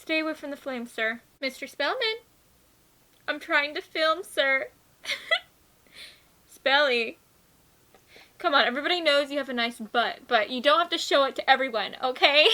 Stay away from the flame, sir. Mr. Spellman. I'm trying to film, sir. Spelly. Come on, everybody knows you have a nice butt, but you don't have to show it to everyone, okay?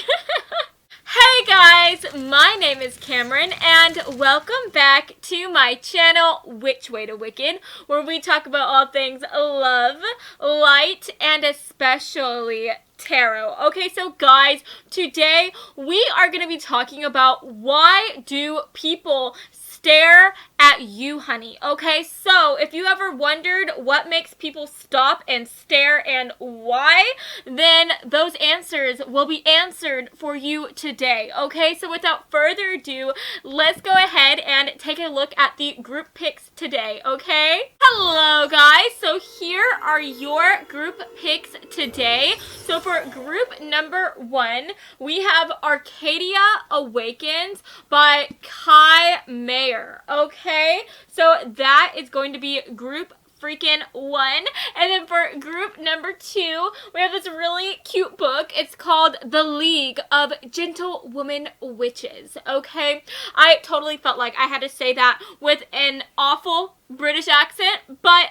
Hey guys, my name is Cameron, and welcome back to my channel, Which Way to Wicked, where we talk about all things love, light, and especially tarot. Okay, so guys, today we are going to be talking about why do people stare at you, honey. Okay, so if you ever wondered what makes people stop and stare and why, then those answers will be answered for you today. Okay, so without further ado, let's go ahead and take a look at the group picks today. Okay, hello guys, so here are your group picks today. So for group number 1, we have Arcadia Awakens by Kai Mayer. Okay, so that is going to be group freaking 1. And then for group number 2, we have this really cute book. It's called The League of Gentlewomen Witches. Okay, I totally felt like I had to say that with an awful British accent, but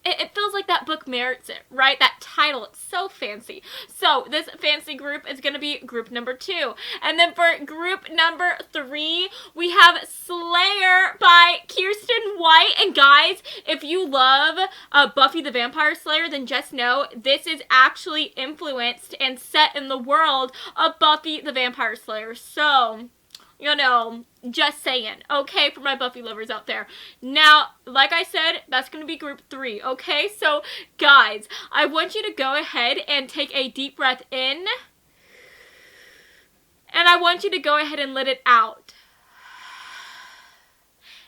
it feels like that book merits it, right? That title, it's so fancy. So this fancy group is going to be group number 2. And then for group number 3, we have Slayer by Kirsten White. And guys, if you love Buffy the Vampire Slayer, then just know this is actually influenced and set in the world of Buffy the Vampire Slayer. So, you know, just saying, okay, for my Buffy lovers out there. Now, like I said, that's going to be group 3, okay? So, guys, I want you to go ahead and take a deep breath in, and I want you to go ahead and let it out.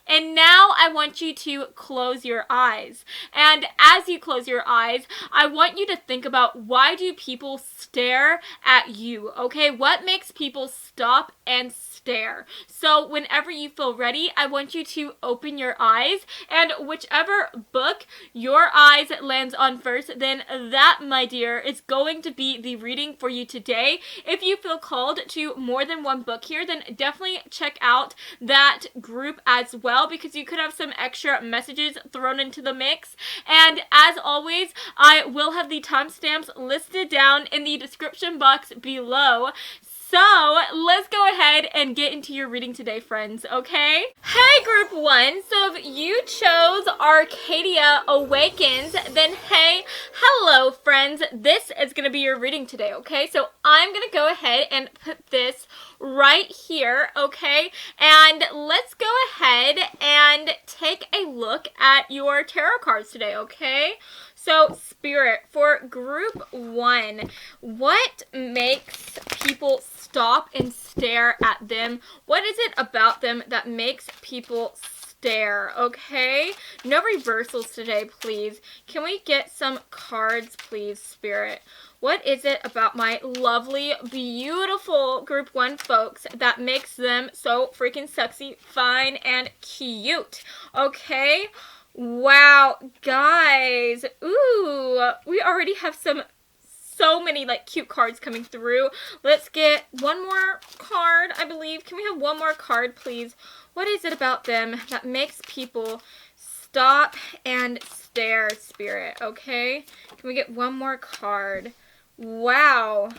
And now I want you to close your eyes. And as you close your eyes, I want you to think about, why do people stare at you, okay? What makes people stop and stare? So whenever you feel ready, I want you to open your eyes, and whichever book your eyes lands on first, then that, my dear, is going to be the reading for you today. If you feel called to more than one book here, then definitely check out that group as well, because you could have some extra messages thrown into the mix. And as always, I will have the timestamps listed down in the description box below. So, let's go ahead and get into your reading today, friends, okay? Hey, group 1, so if you chose Arcadia Awakens, then hey, hello, friends, this is going to be your reading today, okay? So, I'm going to go ahead and put this right here, okay? And let's go ahead and take a look at your tarot cards today, okay? So, Spirit, for group 1, what makes people stop and stare at them? What is it about them that makes people stare, okay? No reversals today, please. Can we get some cards, please, Spirit? What is it about my lovely, beautiful group 1 folks that makes them so freaking sexy, fine, and cute, okay? Wow, guys, ooh, we already have so many, like, cute cards coming through. Let's get one more card, I believe. Can we have one more card, please? What is it about them that makes people stop and stare, Spirit, okay? Can we get one more card? Wow,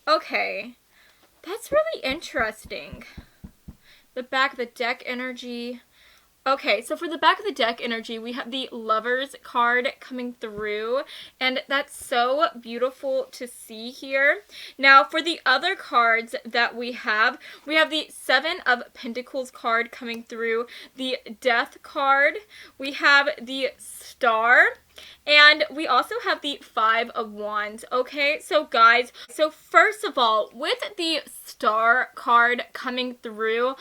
okay, that's really interesting. The back of the deck energy. Okay, so for the back of the deck energy, we have the Lovers card coming through, and that's so beautiful to see here. Now, for the other cards that we have the 7 of Pentacles card coming through, the Death card, we have the Star, and we also have the 5 of Wands, okay? So guys, so first of all, with the Star card coming through,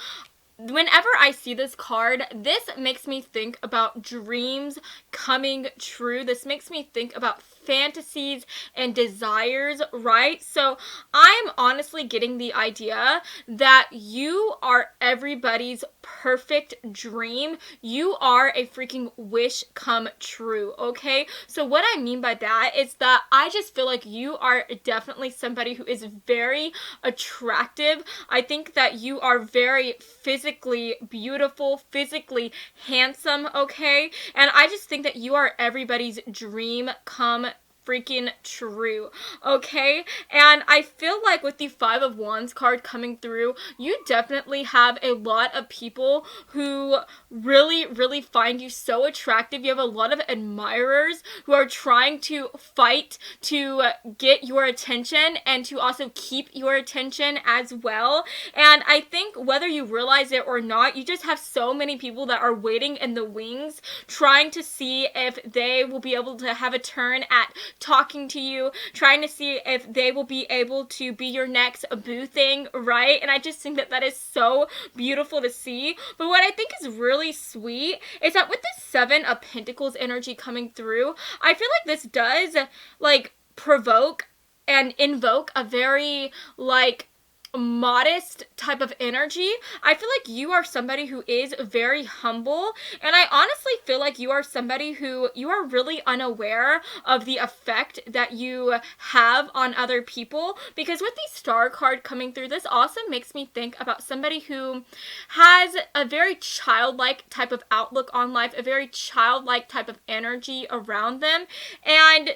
whenever I see this card, this makes me think about dreams coming true. This makes me think about fantasies and desires, right? So I'm honestly getting the idea that you are everybody's perfect dream. You are a freaking wish come true, okay? So what I mean by that is that I just feel like you are definitely somebody who is very attractive. I think that you are very physically beautiful, physically handsome, okay? And I just think that you are everybody's dream come freaking true, okay? And I feel like with the Five of Wands card coming through, you definitely have a lot of people who really find you so attractive. You have a lot of admirers who are trying to fight to get your attention and to also keep your attention as well. And I think whether you realize it or not, you just have so many people that are waiting in the wings trying to see if they will be able to have a turn at talking to you, trying to see if they will be able to be your next boo thing, right? And I just think that that is so beautiful to see. But what I think is really sweet is that with this Seven of Pentacles energy coming through, I feel like this does like provoke and invoke a very like modest type of energy. I feel like you are somebody who is very humble, and I honestly feel like you are somebody who you are really unaware of the effect that you have on other people, because with the Star card coming through, this also makes me think about somebody who has a very childlike type of outlook on life, a very childlike type of energy around them. And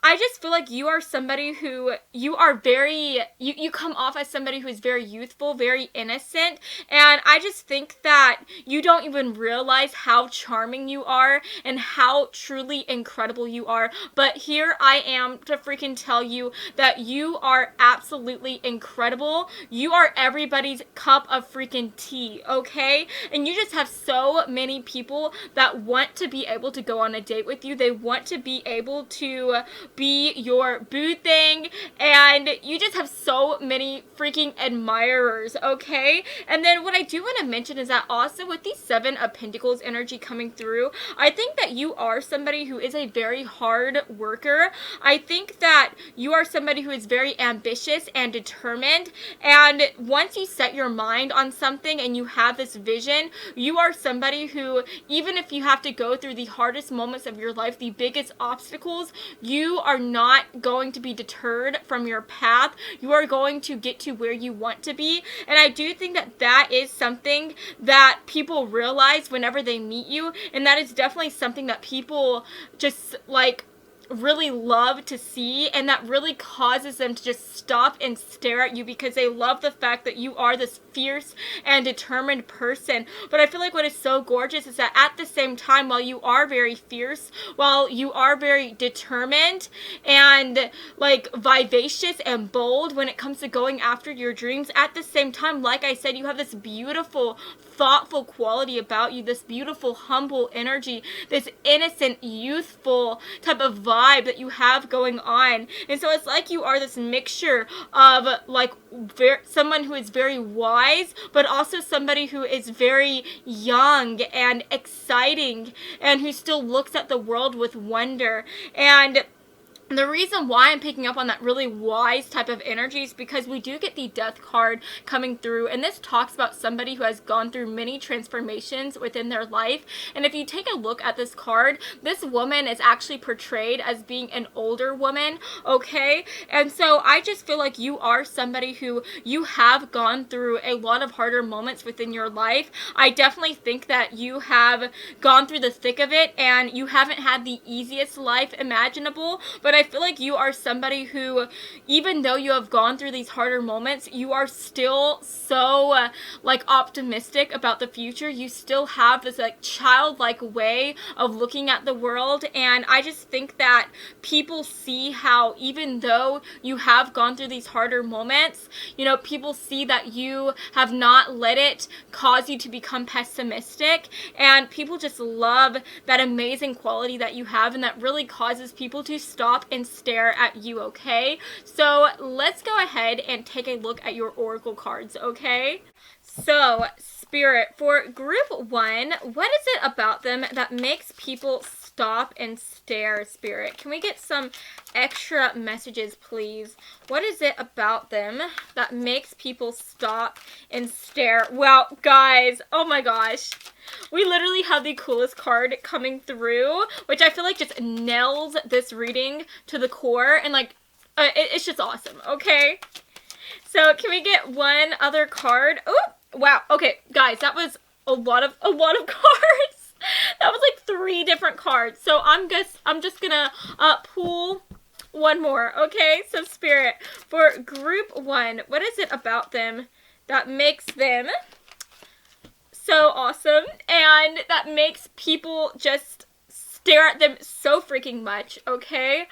I just feel like you are somebody who you are very, you come off as somebody who is very youthful, very innocent, and I just think that you don't even realize how charming you are and how truly incredible you are. But here I am to freaking tell you that you are absolutely incredible. You are everybody's cup of freaking tea, okay? And you just have so many people that want to be able to go on a date with you. They want to be able to be your boo thing, and you just have so many freaking admirers, okay? And then what I do want to mention is that also with the Seven of Pentacles energy coming through, I think that you are somebody who is a very hard worker. I think that you are somebody who is very ambitious and determined, and once you set your mind on something and you have this vision, you are somebody who, even if you have to go through the hardest moments of your life, the biggest obstacles, you are not going to be deterred from your path. You are going to get to where you want to be. And I do think that that is something that people realize whenever they meet you. And that is definitely something that people just like really love to see, and that really causes them to just stop and stare at you because they love the fact that you are this fierce and determined person. But I feel like what is so gorgeous is that at the same time, while you are very fierce, while you are very determined and like vivacious and bold when it comes to going after your dreams, at the same time, like I said, you have this beautiful, thoughtful quality about you, this beautiful, humble energy, this innocent, youthful type of vibe that you have going on. And so it's like you are this mixture of like someone who is very wise, but also somebody who is very young and exciting and who still looks at the world with wonder. And the reason why I'm picking up on that really wise type of energy is because we do get the Death card coming through, and this talks about somebody who has gone through many transformations within their life. And if you take a look at this card, this woman is actually portrayed as being an older woman, okay? And so I just feel like you are somebody who you have gone through a lot of harder moments within your life. I definitely think that you have gone through the thick of it, and you haven't had the easiest life imaginable, but I feel like you are somebody who, even though you have gone through these harder moments, you are still so like optimistic about the future. You still have this like childlike way of looking at the world, and I just think that people see how, even though you have gone through these harder moments, you know, people see that you have not let it cause you to become pessimistic, and people just love that amazing quality that you have, and that really causes people to stop stop and stare at you, okay? So let's go ahead and take a look at your oracle cards, okay? So, Spirit, for group 1, what is it about them that makes people stop and stare, Spirit? Can we get some extra messages, please? What is it about them that makes people stop and stare? Wow, guys, oh my gosh. We literally have the coolest card coming through, which I feel like just nails this reading to the core, and like, it's just awesome, okay? So, can we get one other card? Oh, wow. Okay, guys, that was a lot of cards. That was like 3 different cards. So, I'm just gonna pull one more, okay? So, Spirit, for group 1, what is it about them that makes them so awesome and that makes people just stare at them so freaking much, okay?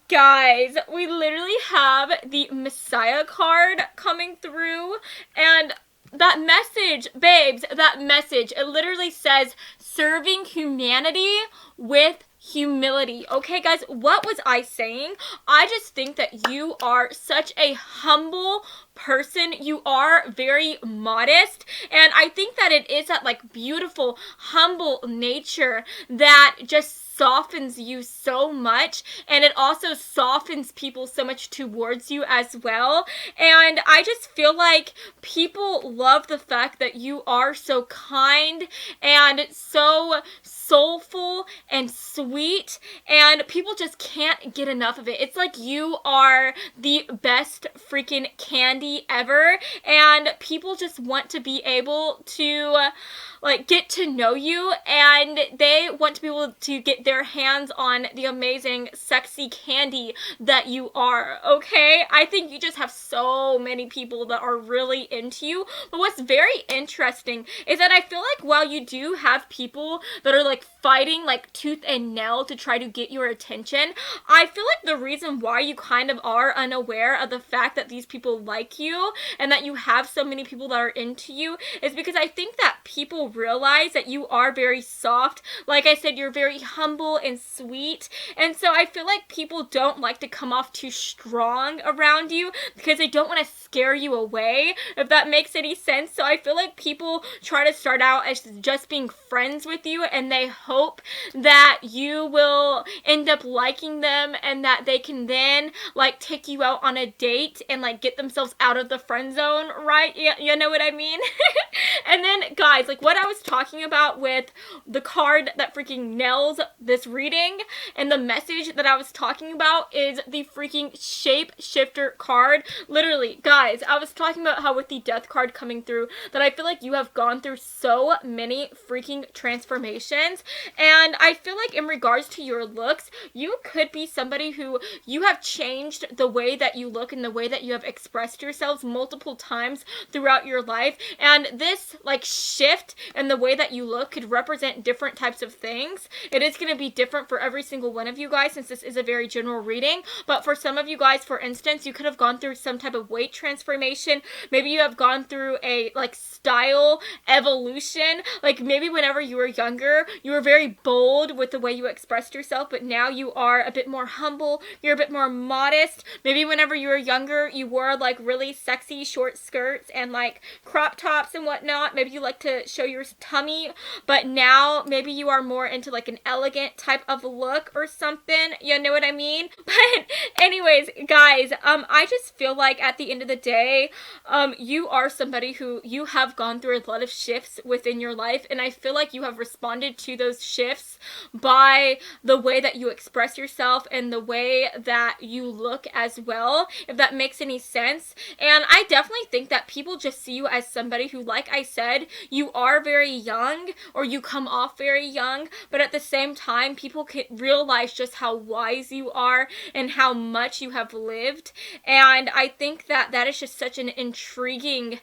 Guys, we literally have the Messiah card coming through, and that message, babes, that message, it literally says, serving humanity with humility. Okay, guys, what was I saying? I just think that you are such a humble person. You are very modest, and I think that it is that like beautiful, humble nature that just softens you so much, and it also softens people so much towards you as well. And I just feel like people love the fact that you are so kind and so soulful and sweet, and people just can't get enough of it. It's like you are the best freaking candy ever, and people just want to be able to like get to know you, and they want to be able to get their hands on the amazing sexy candy that you are, okay? I think you just have so many people that are really into you. But what's very interesting is that I feel like while you do have people that are like fighting like tooth and nail to try to get your attention, I feel like the reason why you kind of are unaware of the fact that these people like you and that you have so many people that are into you is because I think that people realize that you are very soft. Like I said, you're very humble and sweet, and so I feel like people don't like to come off too strong around you because they don't want to scare you away, if that makes any sense. So I feel like people try to start out as just being friends with you, and they hope that you will end up liking them and that they can then like take you out on a date and like get themselves out of the friend zone, right? You know what I mean? And then guys, like what I was talking about with the card that freaking nails this reading and the message that I was talking about is the freaking shapeshifter card. Literally, guys, I was talking about how with the death card coming through that I feel like you have gone through so many freaking transformations, and I feel like in regards to your looks, you could be somebody who you have changed the way that you look and the way that you have expressed yourselves multiple times throughout your life, and this like shift in the way that you look could represent different types of things. It is going to be different for every single one of you guys since this is a very general reading, but for some of you guys, for instance, you could have gone through some type of weight transformation. Maybe you have gone through a like style evolution. Like maybe whenever you were younger, you were very bold with the way you expressed yourself, but now you are a bit more humble, you're a bit more modest. Maybe whenever you were younger, you wore like really sexy short skirts and like crop tops and whatnot. Maybe you like to show your tummy, but now maybe you are more into like an elegant type of look or something. You know what I mean? But anyways, guys, I just feel like at the end of the day, you are somebody who you have gone through a lot of shifts within your life, and I feel like you have responded to those shifts by the way that you express yourself and the way that you look as well, if that makes any sense. And I definitely think that people just see you as somebody who, like I said, you are very young, or you come off very young, but at the same time, people can realize just how wise you are and how much you have lived. And I think that that is just such an intriguing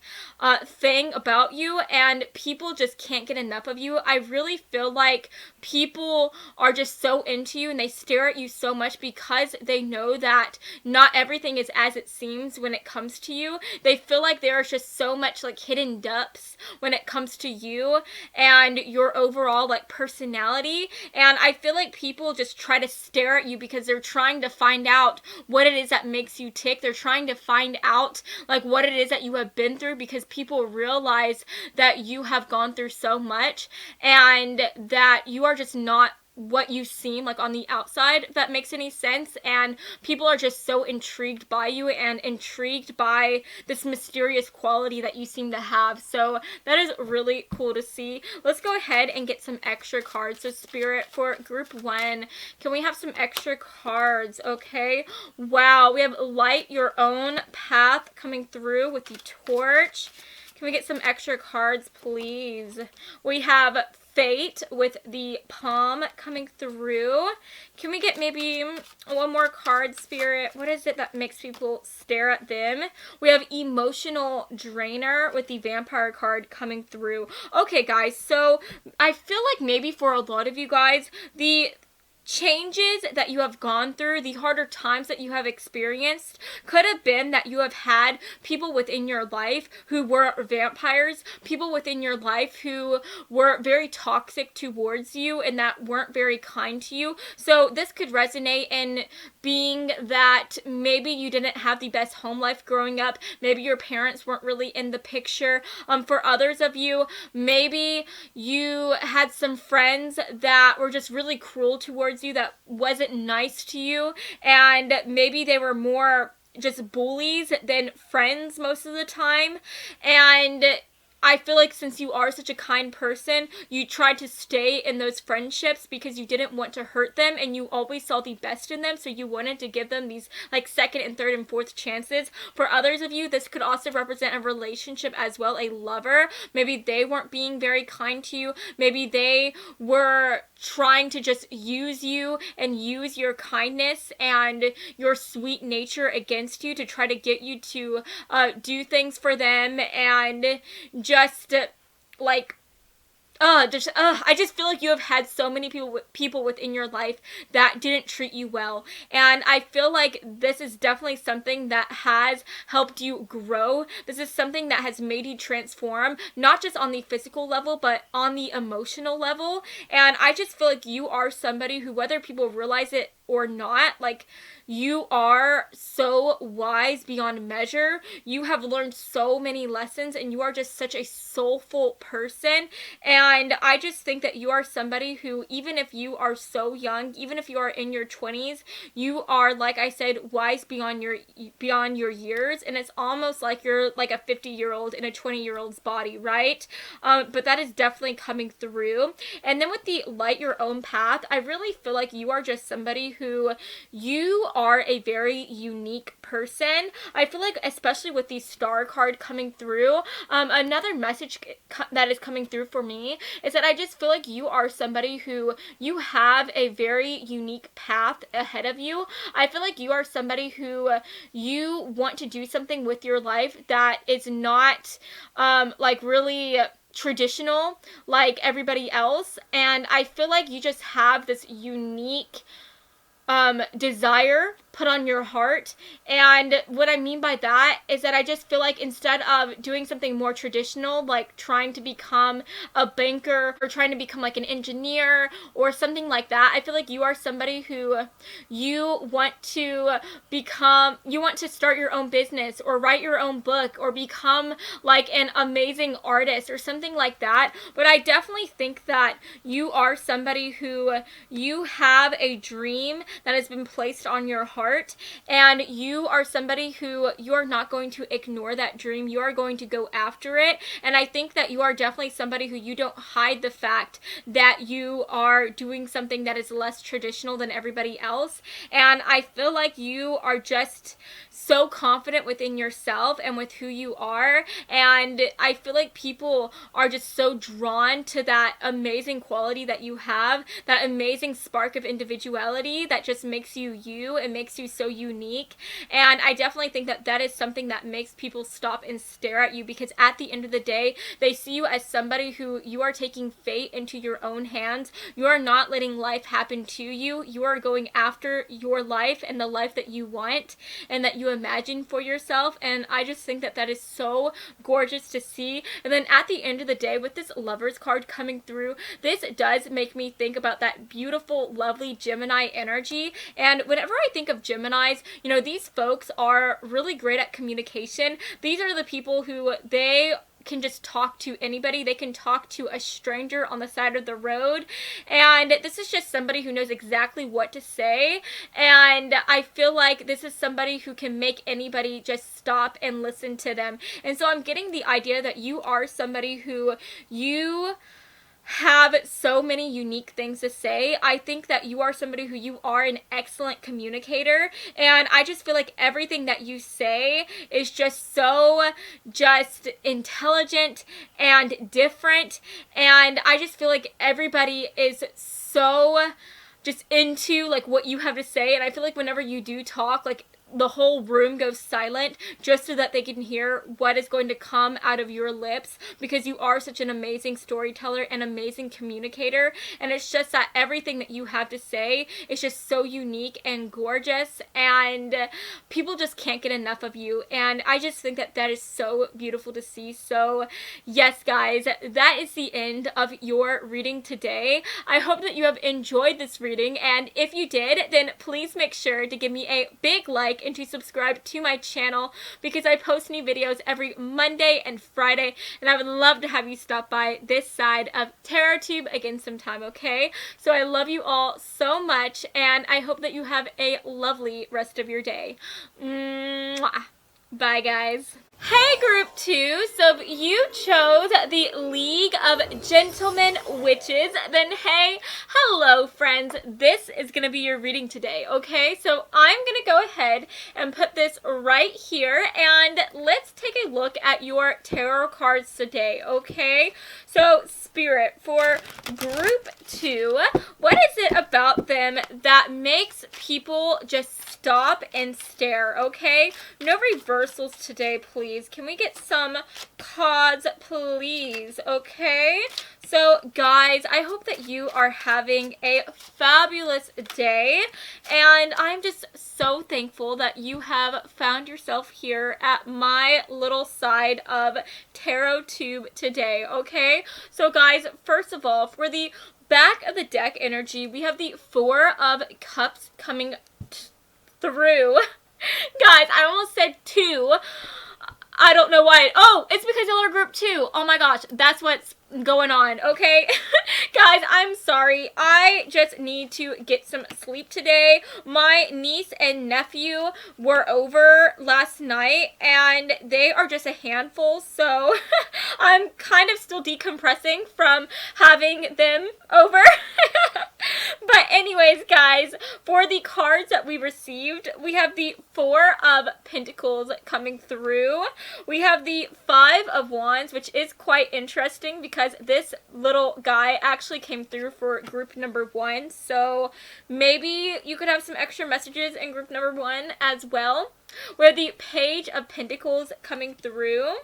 thing about you, and people just can't get enough of you. I really feel like people are just so into you and they stare at you so much because they know that not everything is as it seems when it comes to you. They feel like there is just so much like hidden depths when it comes to you and your overall like personality. And I feel like people just try to stare at you because they're trying to find out what it is that makes you tick. They're trying to find out like what it is that you have been through, because people realize that you have gone through so much and that you are just not what you seem like on the outside, if that makes any sense. And people are just so intrigued by you and intrigued by this mysterious quality that you seem to have. So that is really cool to see. Let's go ahead and get some extra cards. So Spirit, for group 1, can we have some extra cards? Okay, wow, we have light your own path coming through with the torch. Can we get some extra cards, please? We have Fate with the palm coming through. Can we get maybe one more card, Spirit? What is it that makes people stare at them? We have Emotional Drainer with the vampire card coming through. Okay, guys, so I feel like maybe for a lot of you guys, the changes that you have gone through, the harder times that you have experienced, could have been that you have had people within your life who were vampires, people within your life who were very toxic towards you and that weren't very kind to you. So this could resonate in being that maybe you didn't have the best home life growing up, maybe your parents weren't really in the picture. For others of you, maybe you had some friends that were just really cruel towards you, that wasn't nice to you, and maybe they were more just bullies than friends most of the time. And I feel like since you are such a kind person, you tried to stay in those friendships because you didn't want to hurt them, and you always saw the best in them, so you wanted to give them these like second and third and fourth chances. For others of you, this could also represent a relationship as well, a lover. Maybe they weren't being very kind to you. Maybe they were trying to just use you and use your kindness and your sweet nature against you to try to get you to do things for them, and just like I just feel like you have had so many people within your life that didn't treat you well. And I feel like this is definitely something that has helped you grow. This is something that has made you transform, not just on the physical level, but on the emotional level. And I just feel like you are somebody who, whether people realize it or not, like, you are so wise beyond measure. You have learned so many lessons, and you are just such a soulful person. And I just think that you are somebody who, even if you are so young, even if you are in your 20s, you are, like I said, wise beyond your years. And it's almost like you're like a 50-year-old in a 20-year-old's body, right? But that is definitely coming through. And then with the light your own path, I really feel like you are just somebody who, you are a very unique person. I feel like, especially with the star card coming through, another message that is coming through for me is that I just feel like you are somebody who, you have a very unique path ahead of you. I feel like you are somebody who, you want to do something with your life that is not like really traditional like everybody else. And I feel like you just have this unique desire put on your heart. And what I mean by that is that I just feel like instead of doing something more traditional, like trying to become a banker or trying to become like an engineer or something like that, I feel like you are somebody who, you want to start your own business or write your own book or become like an amazing artist or something like that. But I definitely think that you are somebody who, you have a dream that has been placed on your heart, and you are somebody who, you are not going to ignore that dream. You are going to go after it. And I think that you are definitely somebody who, you don't hide the fact that you are doing something that is less traditional than everybody else. And I feel like you are just so confident within yourself and with who you are. And I feel like people are just so drawn to that amazing quality that you have, that amazing spark of individuality that just makes you you and makes makes you so unique. And I definitely think that that is something that makes people stop and stare at you, because at the end of the day, they see you as somebody who you are taking fate into your own hands. You are not letting life happen to you. You are going after your life and the life that you want and that you imagine for yourself. And I just think that that is so gorgeous to see. And then at the end of the day, with this Lovers card coming through, this does make me think about that beautiful, lovely Gemini energy. And whenever I think of Geminis, you know, these folks are really great at communication. These are the people who they can just talk to anybody. They can talk to a stranger on the side of the road, and this is just somebody who knows exactly what to say. And I feel like this is somebody who can make anybody just stop and listen to them. And so I'm getting the idea that you are somebody who you have so many unique things to say. I think that you are somebody who you are an excellent communicator, and I just feel like everything that you say is just so just intelligent and different, and I just feel like everybody is so just into like what you have to say. And I feel like whenever you do talk, like the whole room goes silent just so that they can hear what is going to come out of your lips, because you are such an amazing storyteller and amazing communicator. And it's just that everything that you have to say is just so unique and gorgeous, and people just can't get enough of you. And I just think that that is so beautiful to see. So yes, guys, that is the end of your reading today. I hope that you have enjoyed this reading, and if you did, then please make sure to give me a big like and to subscribe to my channel, because I post new videos every Monday and Friday, and I would love to have you stop by this side of TarotTube again sometime, okay? So I love you all so much, and I hope that you have a lovely rest of your day. Mwah. Bye, guys. Hey, Group 2, so if you chose the League of Gentlemen Witches, then hey, hello friends, this is going to be your reading today, okay? So I'm going to go ahead and put this right here, and let's take a look at your tarot cards today, okay? So Spirit, for Group 2, what is it about them that makes people just stop and stare, okay? No reversals today, please. Can we get some cards, please? Okay. So, guys, I hope that you are having a fabulous day, and I'm just so thankful that you have found yourself here at my little side of TarotTube today, okay? So, guys, first of all, for the back of the deck energy, we have the Four of Cups coming through. Guys, I almost said two. I don't know why. Oh, it's because y'all are Group 2. Oh my gosh, that's what's going on, okay? Guys, I'm sorry. I just need to get some sleep today. My niece and nephew were over last night, and they are just a handful, so I'm kind of still decompressing from having them over. But anyways, guys, for the cards that we received, we have the Four of Pentacles coming through. We have the Five of Wands, which is quite interesting because this little guy actually came through for group number 1. So maybe you could have some extra messages in group number 1 as well. We have the Page of Pentacles coming through.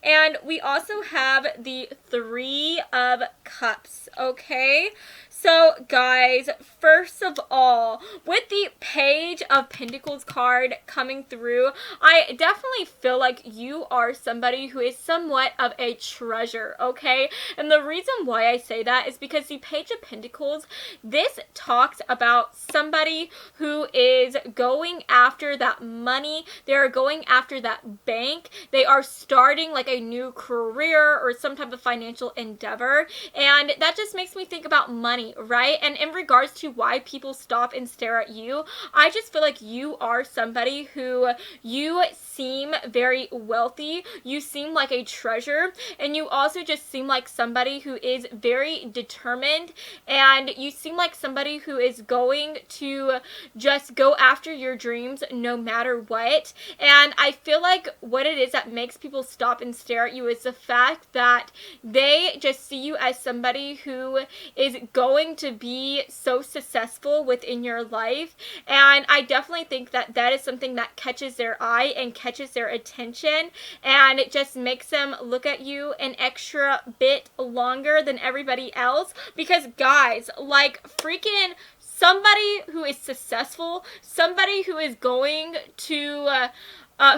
And we also have the Three of Cups, okay? So, guys, first of all, with the Page of Pentacles card coming through, I definitely feel like you are somebody who is somewhat of a treasure, okay? And the reason why I say that is because the Page of Pentacles, this talks about somebody who is going after that money. They're going after that bank. They are starting like a new career or some type of financial endeavor. And that just makes me think about money, right? And in regards to why people stop and stare at you, I just feel like you are somebody who you seem very wealthy. You seem like a treasure, and you also just seem like somebody who is very determined, and you seem like somebody who is going to just go after your dreams no matter what. And I feel like what it is that makes people stop and stare at you is the fact that they just see you as somebody who is going going to be so successful within your life. And I definitely think that that is something that catches their eye and catches their attention, and it just makes them look at you an extra bit longer than everybody else. Because guys, like, freaking somebody who is successful, somebody who is going to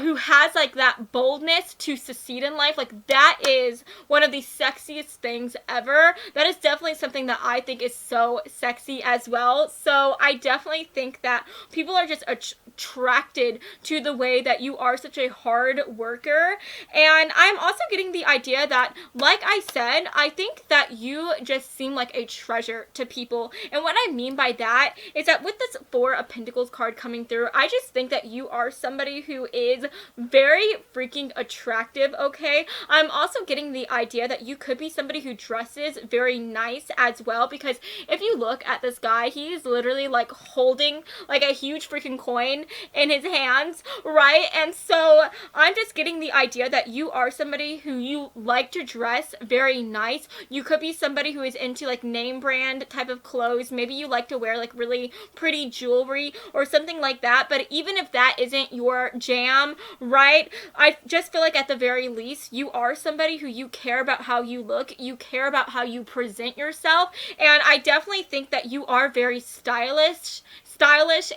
who has like that boldness to succeed in life, like, that is one of the sexiest things ever. That is definitely something that I think is so sexy as well. So I definitely think that people are just attracted to the way that you are such a hard worker. And I'm also getting the idea that, like I said, I think that you just seem like a treasure to people. And what I mean by that is that with this Four of Pentacles card coming through, I just think that you are somebody who is very freaking attractive, okay? I'm also getting the idea that you could be somebody who dresses very nice as well, because if you look at this guy, he's literally like holding like a huge freaking coin in his hands, right? And so I'm just getting the idea that you are somebody who you like to dress very nice. You could be somebody who is into like name brand type of clothes. Maybe you like to wear like really pretty jewelry or something like that. But even if that isn't your jam, right, I just feel like at the very least you are somebody who you care about how you look, you care about how you present yourself. And I definitely think that you are very stylish,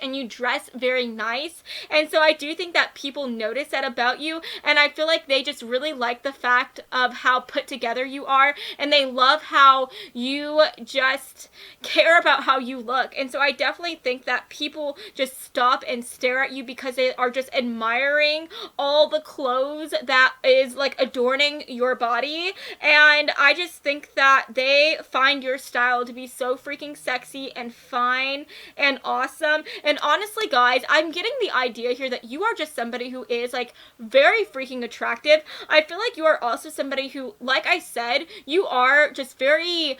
and you dress very nice. And so I do think that people notice that about you, and I feel like they just really like the fact of how put together you are, and they love how you just care about how you look. And so I definitely think that people just stop and stare at you because they are just admiring all the clothes that is like adorning your body. And I just think that they find your style to be so freaking sexy and fine and awesome. And honestly, guys, I'm getting the idea here that you are just somebody who is like very freaking attractive. I feel like you are also somebody who, like I said, you are just very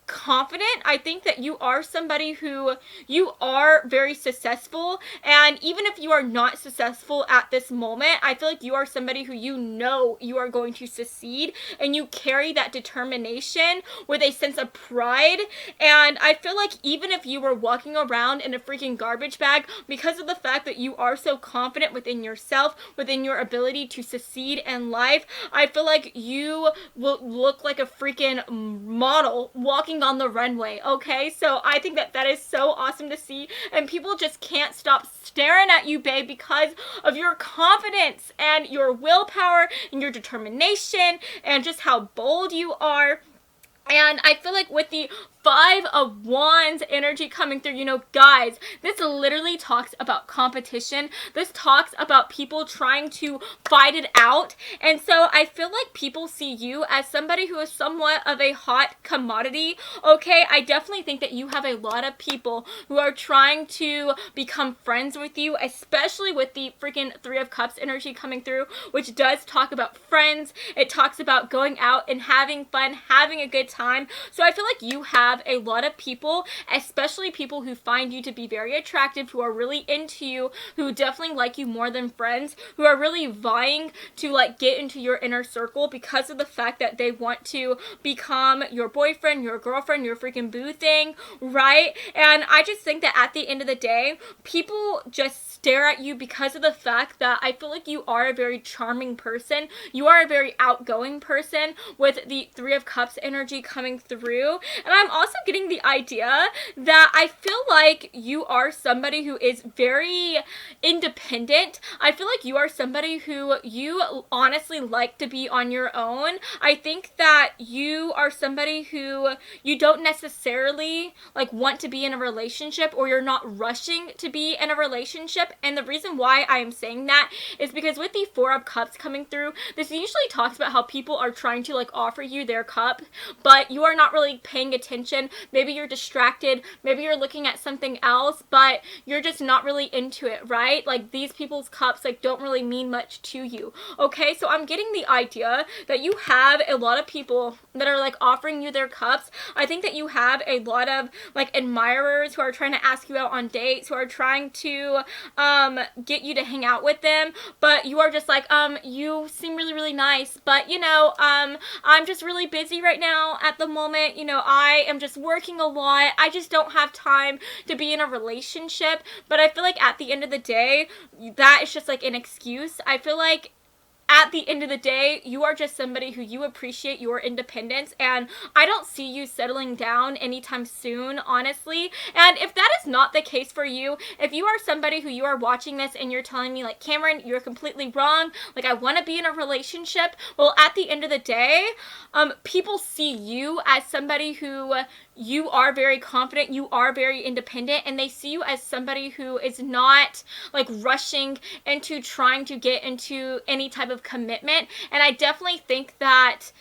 confident. I think that you are somebody who, you are very successful, and even if you are not successful at this moment, I feel like you are somebody who, you know, you are going to succeed, and you carry that determination with a sense of pride. And I feel like even if you were walking around in a freaking garbage bag, because of the fact that you are so confident within yourself, within your ability to succeed in life, I feel like you will look like a freaking model walking on the runway, okay? So I think that that is so awesome to see, and people just can't stop staring at you, babe, because of your confidence and your willpower and your determination and just how bold you are. And I feel like with the Five of Wands energy coming through, you know, guys, this literally talks about competition. This talks about people trying to fight it out. And so I feel like people see you as somebody who is somewhat of a hot commodity, okay? I definitely think that you have a lot of people who are trying to become friends with you, especially with the freaking Three of Cups energy coming through, which does talk about friends. It talks about going out and having fun, having a good time. So I feel like you have a lot of people, especially people who find you to be very attractive, who are really into you, who definitely like you more than friends, who are really vying to like get into your inner circle because of the fact that they want to become your boyfriend, your girlfriend, your freaking boo thing, right? And I just think that at the end of the day, people just stare at you because of the fact that I feel like you are a very charming person. You are a very outgoing person with the Three of Cups energy coming through. And I'm also getting the idea that I feel like you are somebody who is very independent. I feel like you are somebody who you honestly like to be on your own. I think that you are somebody who you don't necessarily like want to be in a relationship, or you're not rushing to be in a relationship. And the reason why I am saying that is because with the Four of Cups coming through, this usually talks about how people are trying to like offer you their cup, but you are not really paying attention. Maybe you're distracted, maybe you're looking at something else, but you're just not really into it, right? Like, these people's cups like don't really mean much to you, okay? So I'm getting the idea that you have a lot of people that are like offering you their cups. I think that you have a lot of like admirers who are trying to ask you out on dates, who are trying to get you to hang out with them, but you are just like, you seem really, really nice, but you know, I'm just really busy right now at the moment. You know, I am just working a lot. I just don't have time to be in a relationship. But I feel like at the end of the day, that is just like an excuse. I feel like at the end of the day, you are just somebody who you appreciate your independence, and I don't see you settling down anytime soon, honestly. And if that is not the case for you, if you are somebody who you are watching this and you're telling me, like, Cameron, you're completely wrong, like, I want to be in a relationship, well, at the end of the day, people see you as somebody who you are very confident, you are very independent, and they see you as somebody who is not, like, rushing into trying to get into any type of commitment. And I definitely think that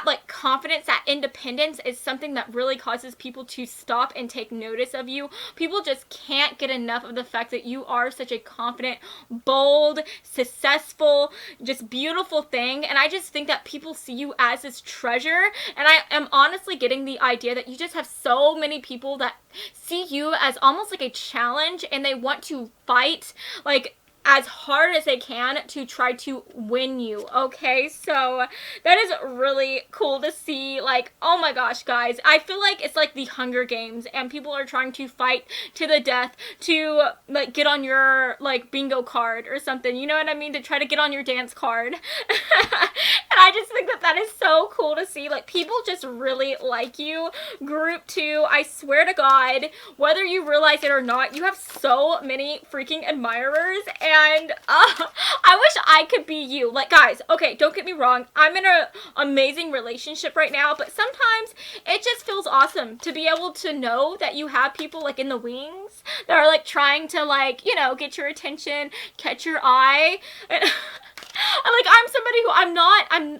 like confidence, that independence is something that really causes people to stop and take notice of you. People just can't get enough of the fact that you are such a confident, bold, successful, just beautiful thing. And I just think that people see you as this treasure, and I am honestly getting the idea that you just have so many people that see you as almost like a challenge, and they want to fight like as hard as they can to try to win you, okay? So that is really cool to see. Like, oh my gosh, guys, I feel like it's like the Hunger Games, and people are trying to fight to the death to, like, get on your, like, bingo card or something, you know what I mean? To try to get on your dance card. And I just think that that is so cool to see. Like, people just really like you. Group 2, I swear to God, whether you realize it or not, you have so many freaking admirers, and I wish I could be you. Like, guys, okay, don't get me wrong, I'm in an amazing relationship right now, but sometimes it just feels awesome to be able to know that you have people, like, in the wings that are, like, trying to, like, you know, get your attention, catch your eye. And like, I'm somebody who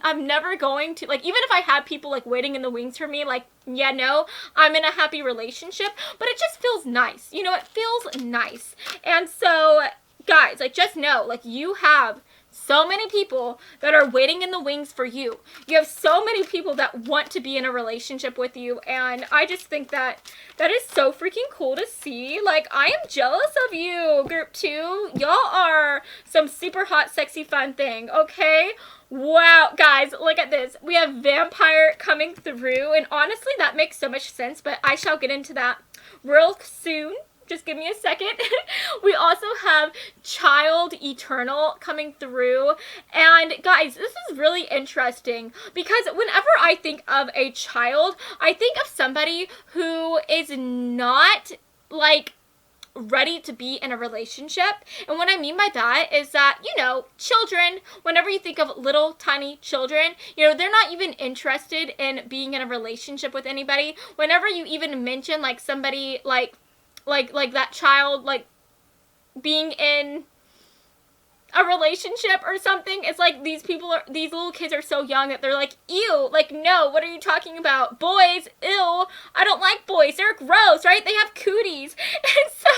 I'm never going to, like, even if I have people, like, waiting in the wings for me, like, yeah, no, I'm in a happy relationship, but it just feels nice, you know, it feels nice. And so, guys, like, just know, like, you have so many people that are waiting in the wings for you. You have so many people that want to be in a relationship with you, and I just think that that is so freaking cool to see. Like, I am jealous of you, Group 2. Y'all are some super hot, sexy, fun thing, okay? Wow, guys, look at this. We have vampire coming through, and honestly, that makes so much sense, but I shall get into that real soon. Just give me a second. We also have Child Eternal coming through. And guys, this is really interesting because whenever I think of a child, I think of somebody who is not, like, ready to be in a relationship. And what I mean by that is that, you know, children, whenever you think of little tiny children, you know, they're not even interested in being in a relationship with anybody. Whenever you even mention, like, somebody like that child, like, being in a relationship or something, it's like these little kids are so young that they're like, ew, like, no, what are you talking about? Boys, ew, I don't like boys, they're gross, right? They have cooties. And so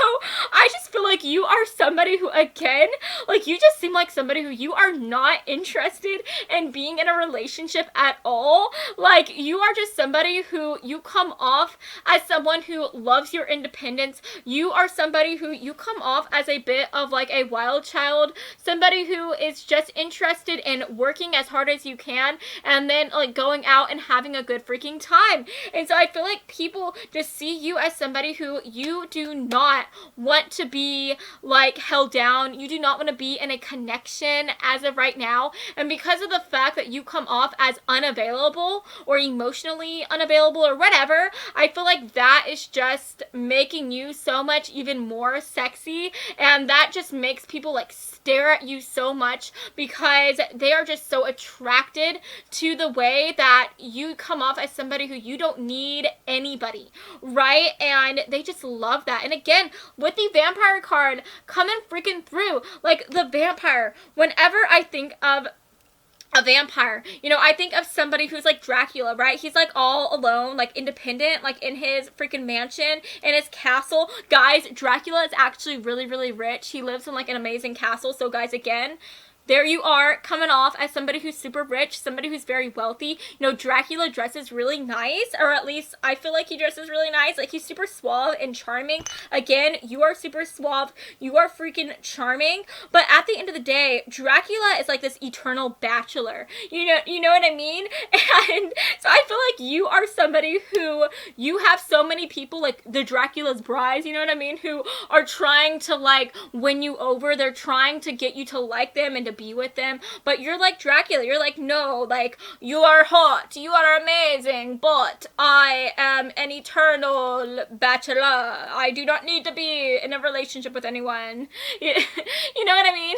I just feel like you are somebody who, again, like, you just seem like somebody who you are not interested in being in a relationship at all. Like, you are just somebody who, you come off as someone who loves your independence. You are somebody who, you come off as a bit of, like, a wild child, somebody who is just interested in working as hard as you can and then, like, going out and having a good freaking time. And so I feel like people just see you as somebody who you do not want to be, like, held down. You do not want to be in a connection as of right now. And because of the fact that you come off as unavailable or emotionally unavailable or whatever, I feel like that is just making you so much even more sexy. And that just makes people, like, stare at you so much because they are just so attracted to the way that you come off as somebody who you don't need anybody, right? And they just love that. And again, with the vampire card coming freaking through, like, the vampire, whenever I think of a vampire, you know, I think of somebody who's like Dracula, right? He's, like, all alone, like, independent, like, in his freaking mansion, in his castle. Guys, Dracula is actually really, really rich. He lives in, like, an amazing castle. So, guys, again, there you are, coming off as somebody who's super rich, somebody who's very wealthy. You know, Dracula dresses really nice, or at least I feel like he dresses really nice. Like, he's super suave and charming. Again, you are super suave. You are freaking charming. But at the end of the day, Dracula is like this eternal bachelor. You know what I mean? And so I feel like you are somebody who, you have so many people, like the Dracula's brides, you know what I mean, who are trying to like win you over. They're trying to get you to like them and to be with them, but you're like Dracula. You're like, no, like, you are hot, you are amazing, but I am an eternal bachelor. I do not need to be in a relationship with anyone. You know what I mean?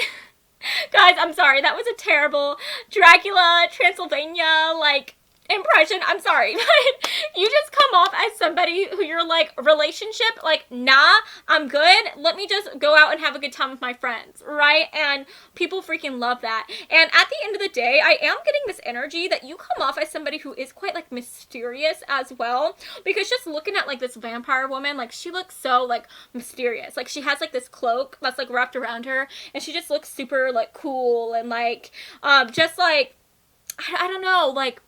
Guys, I'm sorry, that was a terrible Dracula Transylvania like impression. I'm sorry, but you just come off as somebody who you're like, relationship, like, nah, I'm good, let me just go out and have a good time with my friends, right? And people freaking love that. And at the end of the day, I am getting this energy that you come off as somebody who is quite like mysterious as well, because just looking at like this vampire woman, like, she looks so like mysterious. Like, she has like this cloak that's like wrapped around her, and she just looks super like cool and like just like, I don't know, like,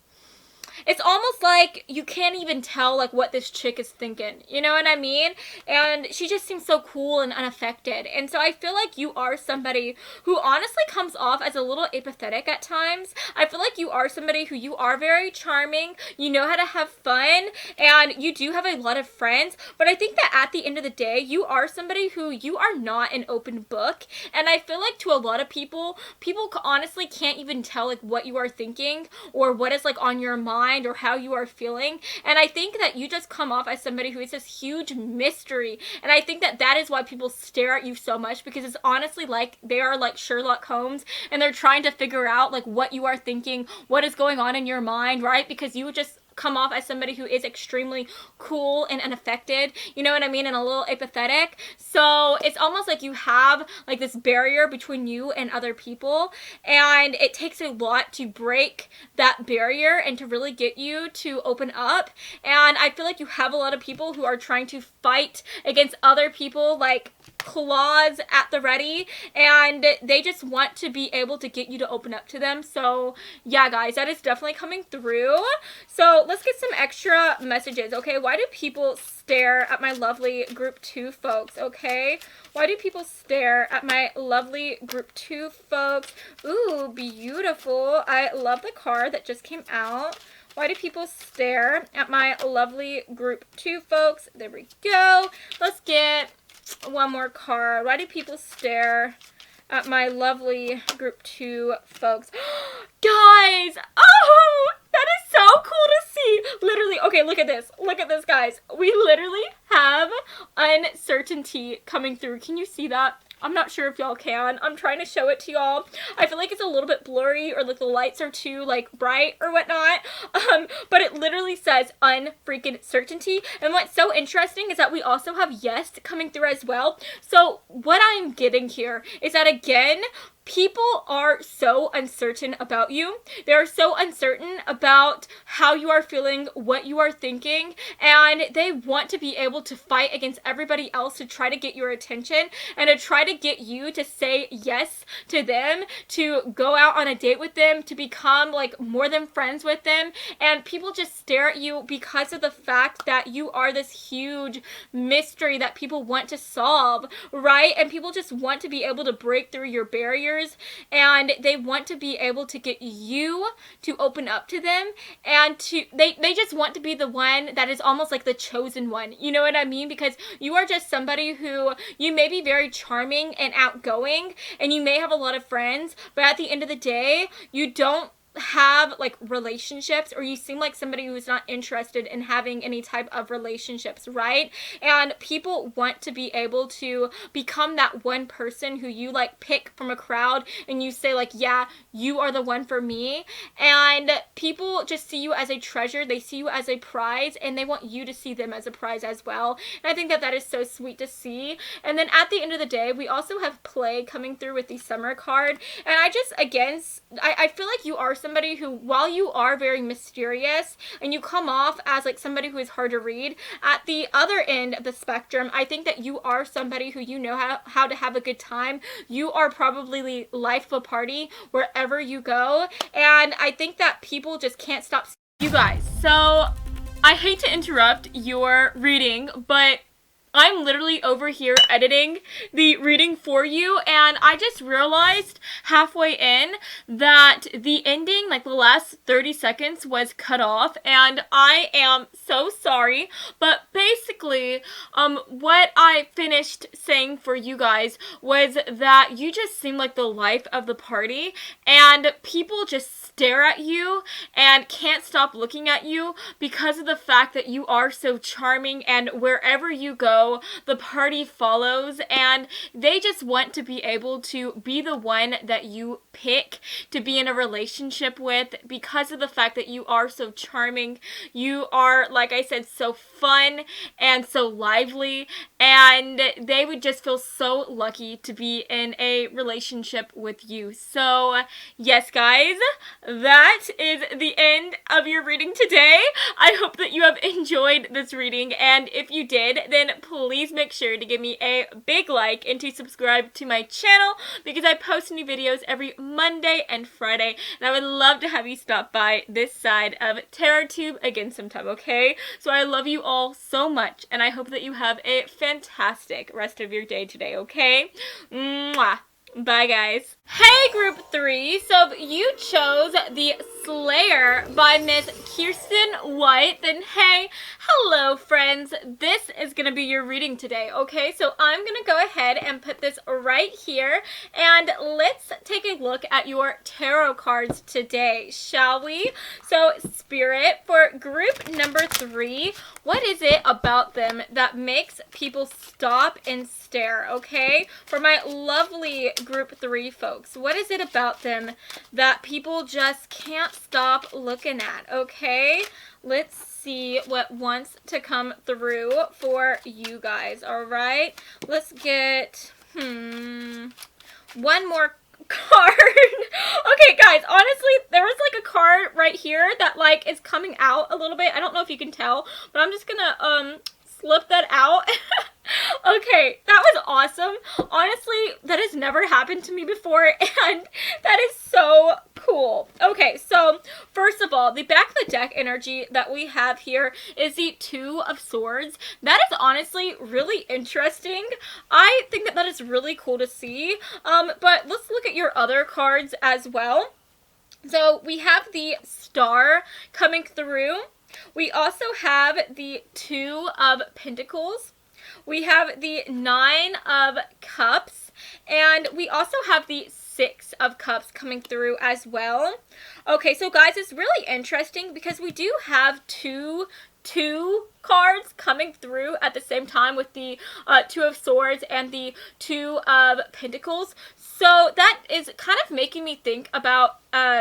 it's almost like you can't even tell like what this chick is thinking, you know what I mean? And she just seems so cool and unaffected. And so I feel like you are somebody who honestly comes off as a little apathetic at times. I feel like you are somebody who, you are very charming, you know how to have fun, and you do have a lot of friends, but I think that at the end of the day, you are somebody who, you are not an open book. And I feel like to a lot of people honestly can't even tell like what you are thinking or what is like on your mind or how you are feeling. And I think that you just come off as somebody who is this huge mystery, and I think that that is why people stare at you so much, because it's honestly like they are like Sherlock Holmes, and they're trying to figure out like what you are thinking, what is going on in your mind, right? Because you just come off as somebody who is extremely cool and unaffected, you know what I mean, and a little apathetic. So it's almost like you have like this barrier between you and other people, and it takes a lot to break that barrier and to really get you to open up. And I feel like you have a lot of people who are trying to fight against other people, like claws at the ready, and they just want to be able to get you to open up to them. So yeah, guys, that is definitely coming through. So let's get some extra messages. Okay, why do people stare at my lovely group 2 folks? Okay, why do people stare at my lovely group 2 folks? Ooh, beautiful. I love the card that just came out. Why do people stare at my lovely group 2 folks? There we go. Let's get one more card. Why do people stare at my lovely group 2 folks? Guys! Oh! That is so cool to see! Literally, okay, look at this. Look at this, guys. We literally have uncertainty coming through. Can you see that? I'm not sure if y'all can. I'm trying to show it to y'all. I feel like it's a little bit blurry, or like the lights are too like bright or whatnot. But it literally says unfreaking certainty. And what's so interesting is that we also have yes coming through as well. So what I'm getting here is that, again, people are so uncertain about you. They are so uncertain about how you are feeling, what you are thinking, and they want to be able to fight against everybody else to try to get your attention and to try to get you to say yes to them, to go out on a date with them, to become like more than friends with them. And people just stare at you because of the fact that you are this huge mystery that people want to solve, right? And people just want to be able to break through your barriers, and they want to be able to get you to open up to them, and to they just want to be the one that is almost like the chosen one, you know what I mean? Because you are just somebody who, you may be very charming and outgoing, and you may have a lot of friends, but at the end of the day, you don't have like relationships, or you seem like somebody who's not interested in having any type of relationships, right? And people want to be able to become that one person who you like pick from a crowd, and you say like, yeah, you are the one for me. And people just see you as a treasure, they see you as a prize, and they want you to see them as a prize as well. And I think that that is so sweet to see. And then at the end of the day, we also have play coming through with the summer card, and I just, again, I feel like you are somebody who, while you are very mysterious and you come off as like somebody who is hard to read, at the other end of the spectrum, I think that you are somebody who, you know how to have a good time. You are probably the life of a party wherever you go, and I think that people just can't stop. You guys, so I hate to interrupt your reading, but I'm literally over here editing the reading for you, and I just realized halfway in that the ending, like the last 30 seconds, was cut off, and I am so sorry, but basically, what I finished saying for you guys was that you just seem like the life of the party, and people just stare at you and can't stop looking at you because of the fact that you are so charming, and wherever you go, the party follows, and they just want to be able to be the one that you pick to be in a relationship with because of the fact that you are so charming. You are, like I said, so fun and so lively, and they would just feel so lucky to be in a relationship with you. So yes, guys, that is the end of your reading today. I hope that you have enjoyed this reading, and if you did, then please make sure to give me a big like and to subscribe to my channel because I post new videos every Monday and Friday, and I would love to have you stop by this side of TarotTube again sometime, okay? So I love you all so much, and I hope that you have a fantastic rest of your day today, okay? Mwah! Bye, guys. Hey, Group 3. So if you chose the Slayer by Miss Kirsten White, then hey, hello, friends. This is going to be your reading today, okay? So I'm going to go ahead and put this right here, and let's take a look at your tarot cards today, shall we? So, Spirit, for group number 3, what is it about them that makes people stop and stare, okay? For my lovely group 3 folks, what is it about them that people just can't stop looking at, okay? Let's see what wants to come through for you guys, all right? Let's get, one more card. Okay, guys, honestly, there was like a card right here that like is coming out a little bit. I don't know if you can tell, but I'm just gonna, slip that out. Okay, that was awesome. Honestly, that has never happened to me before, and that is so cool. Okay, so first of all, the back of the deck energy that we have here is the Two of Swords. That is honestly really interesting. I think that that is really cool to see. But let's look at your other cards as well. So we have the Star coming through. We also have the Two of Pentacles. We have the Nine of Cups. And we also have the Six of Cups coming through as well. Okay, so guys, it's really interesting because we do have two cards coming through at the same time with the Two of Swords and the Two of Pentacles. So that is kind of making me think about,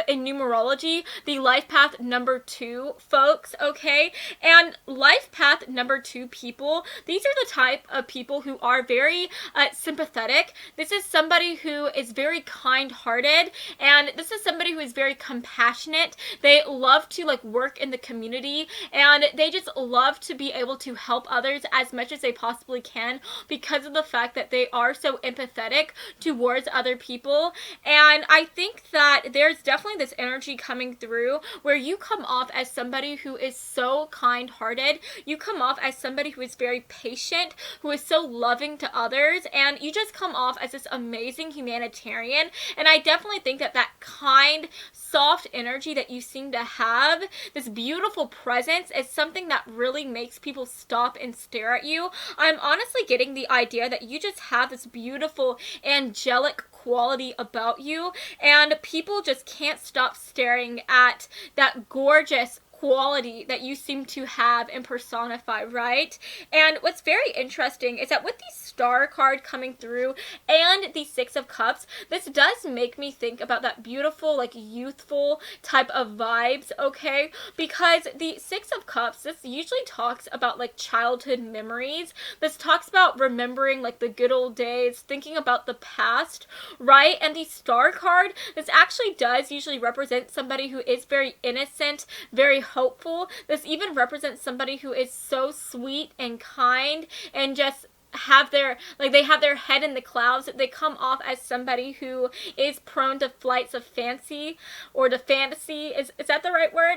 in numerology, the life path number 2 folks, okay? And life path number 2 people, these are the type of people who are very sympathetic. This is somebody who is very kind-hearted, and this is somebody who is very compassionate. They love to like work in the community, and they just love to be able to help others as much as they possibly can because of the fact that they are so empathetic towards other people. And I think that there's definitely this energy coming through where you come off as somebody who is so kind-hearted. You come off as somebody who is very patient, who is so loving to others, and you just come off as this amazing humanitarian. And I definitely think that that kind, soft energy that you seem to have, this beautiful presence, is something that really makes people stop and stare at you. I'm honestly getting the idea that you just have this beautiful angelic quality about you, and people just can't stop staring at that gorgeous quality that you seem to have and personify, right? And what's very interesting is that with the Star card coming through and the Six of Cups, this does make me think about that beautiful, like, youthful type of vibes, okay? Because the Six of Cups, this usually talks about, like, childhood memories. This talks about remembering, like, the good old days, thinking about the past, right? And the Star card, this actually does usually represent somebody who is very innocent, very hopeful. This even represents somebody who is so sweet and kind and just have their, like, they have their head in the clouds. They come off as somebody who is prone to flights of fancy or to fantasy. Is that the right word?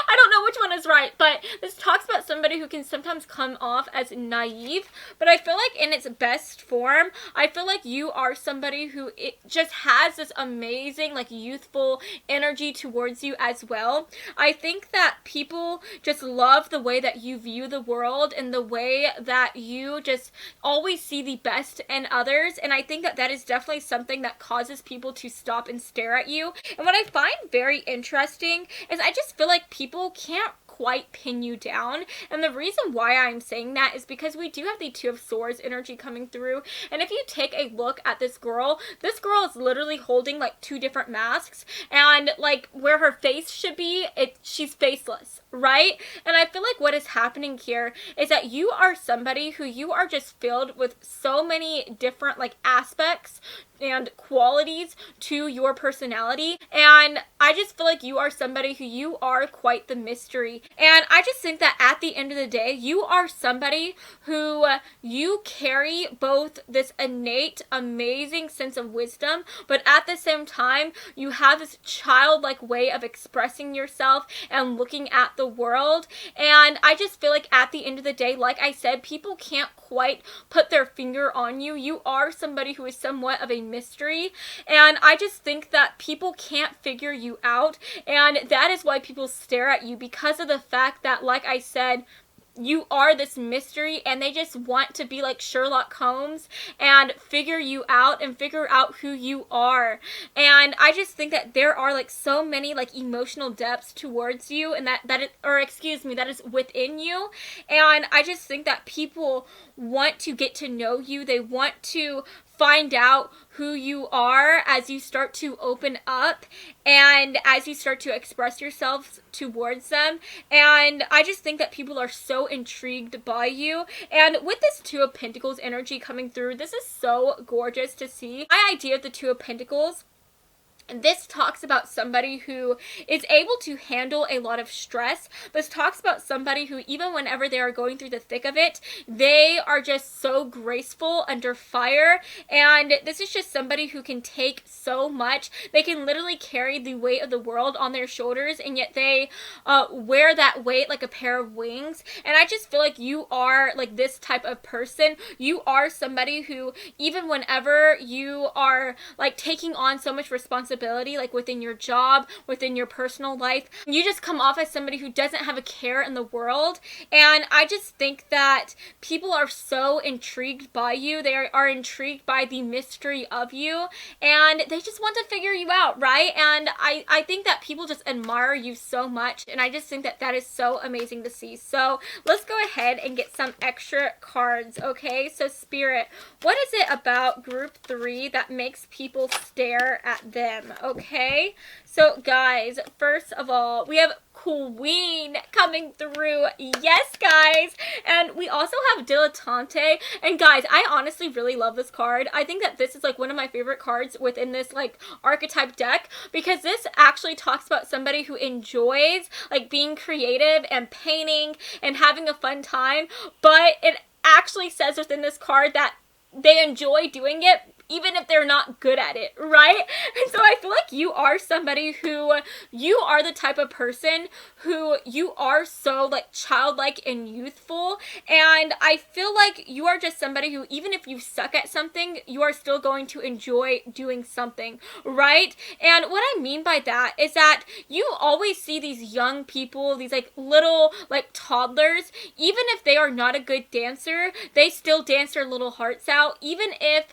I don't know which one is right, but this talks about somebody who can sometimes come off as naive, but I feel like in its best form, I feel like you are somebody who it just has this amazing, like, youthful energy towards you as well. I think that people just love the way that you view the world and the way that you just always see the best in others, and I think that that is definitely something that causes people to stop and stare at you. And what I find very interesting is I just feel like people can't quite pin you down, and the reason why I'm saying that is because we do have the Two of Swords energy coming through, and if you take a look at this girl is literally holding, like, two different masks, and, like, where her face should be, she's faceless, right? And I feel like what is happening here is that you are somebody who you are just filled with so many different, like, aspects and qualities to your personality, and I just feel like you are somebody who you are quite the mystery. And I just think that at the end of the day, you are somebody who you carry both this innate amazing sense of wisdom, but at the same time you have this childlike way of expressing yourself and looking at the world. And I just feel like at the end of the day, like I said, people can't quite put their finger on you. You are somebody who is somewhat of a mystery, and I just think that people can't figure you out, and that is why people stare at you, because of the fact that, like I said, you are this mystery, and they just want to be like Sherlock Holmes and figure you out and figure out who you are. And I just think that there are, like, so many, like, emotional depths towards you, and that is within you. And I just think that people want to get to know you. They want to find out who you are as you start to open up and as you start to express yourselves towards them. And I just think that people are so intrigued by you. And with this Two of Pentacles energy coming through, this is so gorgeous to see. My idea of the Two of Pentacles, this talks about somebody who is able to handle a lot of stress. This talks about somebody who, even whenever they are going through the thick of it, they are just so graceful under fire. And this is just somebody who can take so much. They can literally carry the weight of the world on their shoulders, and yet they wear that weight like a pair of wings. And I just feel like you are, like, this type of person. You are somebody who, even whenever you are, like, taking on so much responsibility, like within your job, within your personal life, you just come off as somebody who doesn't have a care in the world. And I just think that people are so intrigued by you. They are intrigued by the mystery of you, and they just want to figure you out, right? And I think that people just admire you so much, and I just think that that is so amazing to see. So let's go ahead and get some extra cards, okay? So Spirit, what is it about group 3 that makes people stare at them? Okay, so guys, first of all, we have Queen coming through. Yes, guys. And we also have Dilettante. And guys, I honestly really love this card. I think that this is, like, one of my favorite cards within this, like, archetype deck, because this actually talks about somebody who enjoys, like, being creative and painting and having a fun time, but it actually says within this card that they enjoy doing it even if they're not good at it, right? And so I feel like you are somebody who, you are the type of person who you are so, like, childlike and youthful, and I feel like you are just somebody who, even if you suck at something, you are still going to enjoy doing something, right? And what I mean by that is that you always see these young people, these, like, little, like, toddlers, even if they are not a good dancer, they still dance their little hearts out, even if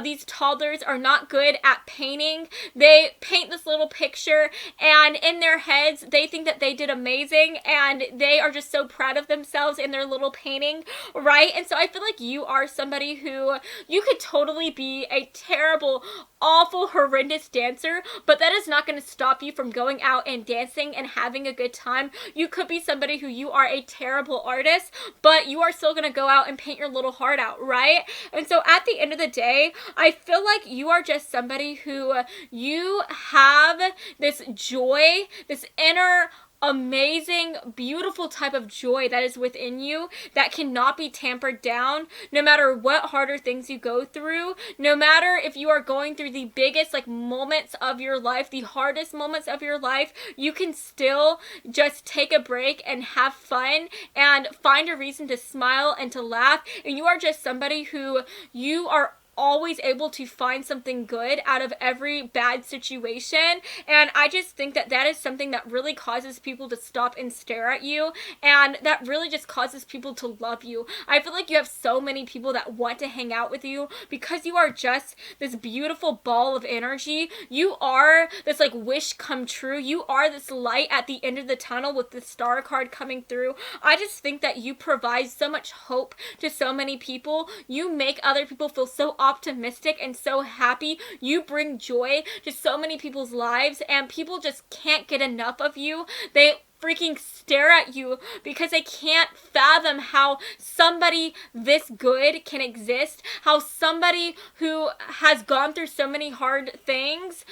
these these toddlers are not good at painting. They paint this little picture, and in their heads, they think that they did amazing, and they are just so proud of themselves in their little painting, right? And so I feel like you are somebody who, you could totally be a terrible, awful, horrendous dancer, but that is not going to stop you from going out and dancing and having a good time. You could be somebody who, you are a terrible artist, but you are still going to go out and paint your little heart out, right? And so at the end of the day, I feel like you are just somebody who, you have this joy, this inner amazing, beautiful type of joy that is within you that cannot be tampered down, no matter what harder things you go through, no matter if you are going through the biggest like moments of your life, the hardest moments of your life, you can still just take a break and have fun and find a reason to smile and to laugh. And you are just somebody who, you are always able to find something good out of every bad situation. And I just think that that is something that really causes people to stop and stare at you, and that really just causes people to love you. I feel like you have so many people that want to hang out with you because you are just this beautiful ball of energy. You are this like wish come true. You are this light at the end of the tunnel with the star card coming through. I just think that you provide so much hope to so many people. You make other people feel so optimistic and so happy. You bring joy to so many people's lives, and people just can't get enough of you. They freaking stare at you because they can't fathom how somebody this good can exist, how somebody who has gone through so many hard things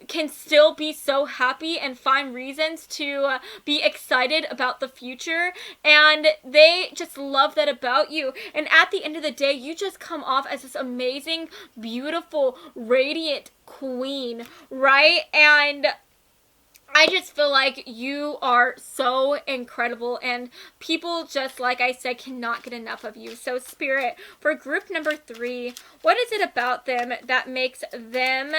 can still be so happy and find reasons to be excited about the future. And they just love that about you. And at the end of the day, you just come off as this amazing, beautiful, radiant queen, right? And I just feel like you are so incredible, and people, just like I said, cannot get enough of you. So Spirit, for group number 3, what is it about them that makes them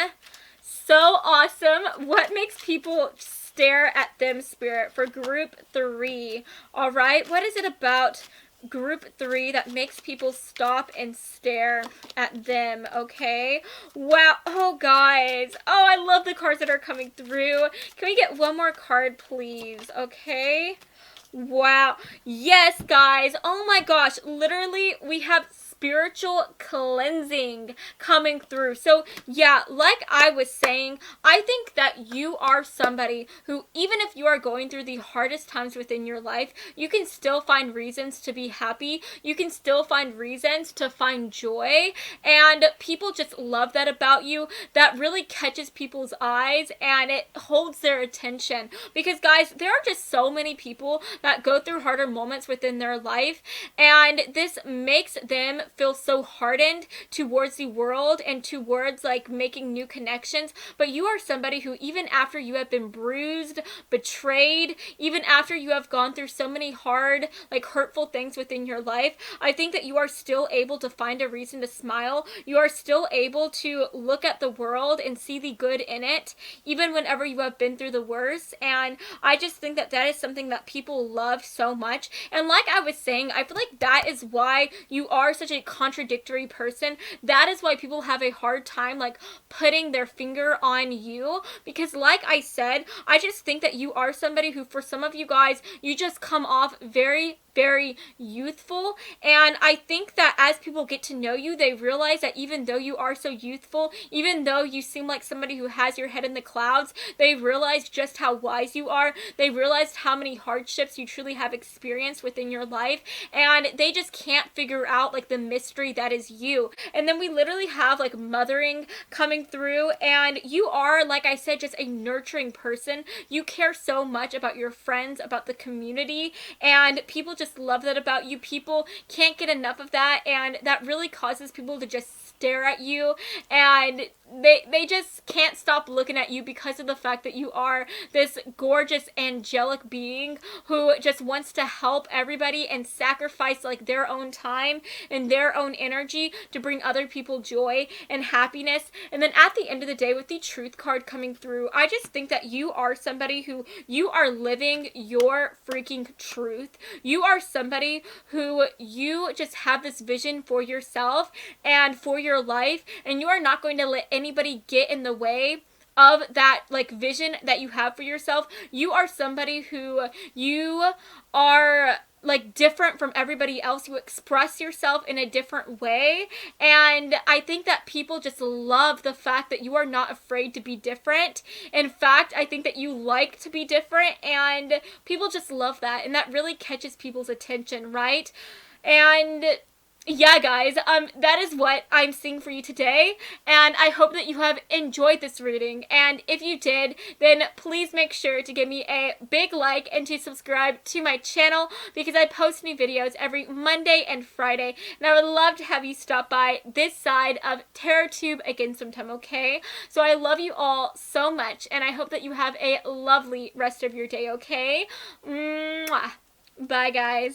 so awesome? What makes people stare at them, Spirit, for group 3? All right, what is it about group 3 that makes people stop and stare at them? Okay, wow. Oh guys, oh, I love the cards that are coming through. Can we get one more card, please? Okay, wow, yes guys, oh my gosh, literally we have spiritual cleansing coming through. So yeah, like I was saying, I think that you are somebody who, even if you are going through the hardest times within your life, you can still find reasons to be happy. You can still find reasons to find joy, and people just love that about you. That really catches people's eyes and it holds their attention, because guys, there are just so many people that go through harder moments within their life, and this makes them feel so hardened towards the world and towards like making new connections. But you are somebody who, even after you have been bruised, betrayed, even after you have gone through so many hard, like hurtful things within your life, I think that you are still able to find a reason to smile. You are still able to look at the world and see the good in it, even whenever you have been through the worst. And I just think that that is something that people love so much. And like I was saying, I feel like that is why you are such a contradictory person. That is why people have a hard time like putting their finger on you, because like I said, I just think that you are somebody who, for some of you guys, you just come off very, very youthful. And I think that as people get to know you, they realize that even though you are so youthful, even though you seem like somebody who has your head in the clouds, they realize just how wise you are. They realize how many hardships you truly have experienced within your life, and they just can't figure out like the mystery that is you. And then we literally have like mothering coming through, and you are, like I said, just a nurturing person. You care so much about your friends, about the community, and people just love that about you. People can't get enough of that, and that really causes people to just stare at you. And they just can't stop looking at you because of the fact that you are this gorgeous angelic being who just wants to help everybody and sacrifice like their own time and their own energy to bring other people joy and happiness. And then at the end of the day, with the truth card coming through, I just think that you are somebody who, you are living your freaking truth. You are somebody who, you just have this vision for yourself and for your life, and you are not going to let anybody get in the way of that like vision that you have for yourself. You are somebody who, you are like different from everybody else. You express yourself in a different way, and I think that people just love the fact that you are not afraid to be different. In fact, I think that you like to be different, and people just love that, and that really catches people's attention, right? And yeah, guys, that is what I'm seeing for you today, and I hope that you have enjoyed this reading. And if you did, then please make sure to give me a big like and to subscribe to my channel, because I post new videos every Monday and Friday, and I would love to have you stop by this side of TarotTube again sometime, okay? So I love you all so much, and I hope that you have a lovely rest of your day, okay? Mwah. Bye, guys.